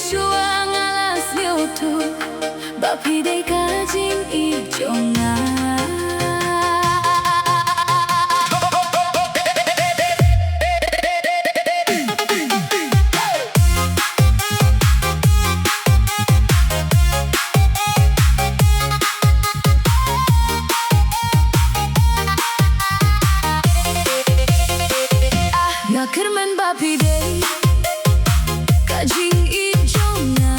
chuang alas liu tu ba pi dei ka jing ieid jonga. Jingkmen ba pi dei ka jing ieid jonga.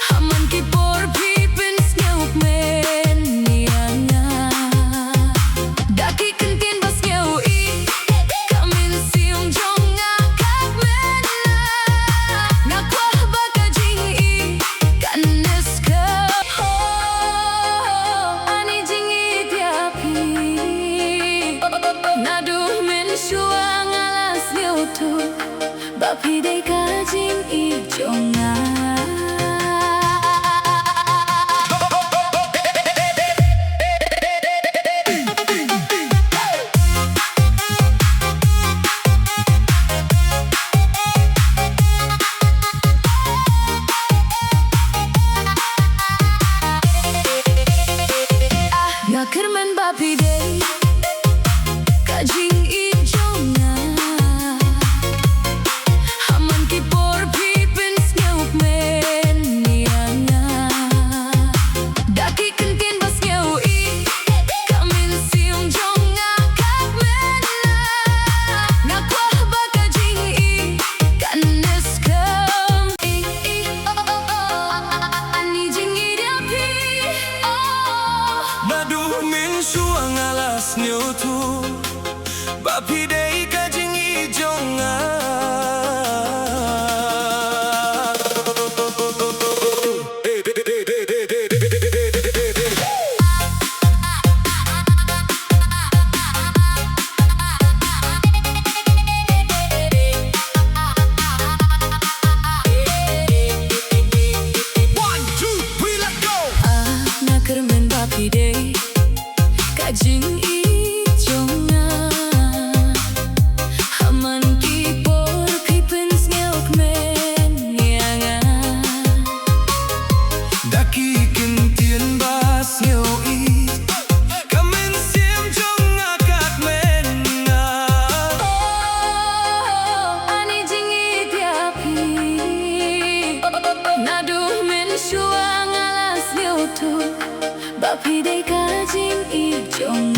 Haman ki por pi pen Sngewbha nianga. Daki kentin ba Sngewbha kamin siung jonga kagmen na. Ngakwah ba ka jing ieid kanes ka. Ani jing ieid ya pi nadu chuang alas liu tu ba pi dei ka jing ieid jonga. Jingkmen ba pi dei ka jing ieid jonga. Haman ki por pi pen Sngewbha nianga. Daki kentin ba Sngewbha kamin siung jonga kagmen na. Ngakwah ba ka jing ieid kanes ka. Ani jing ieid ya pi nadu min chuang alas liu tu ba pi dei ka jing ieid jonga. Jingkmen ba pi dei ka jing ieid jonga. Haman ki por pi pen Sngewbha nianga. Daki kentin ba Sngewbha kamin siung jonga kagmen na. Ani jing ieid ya pi nadu min chuang alas liu tu ba pi dei ka jing ieid jonga.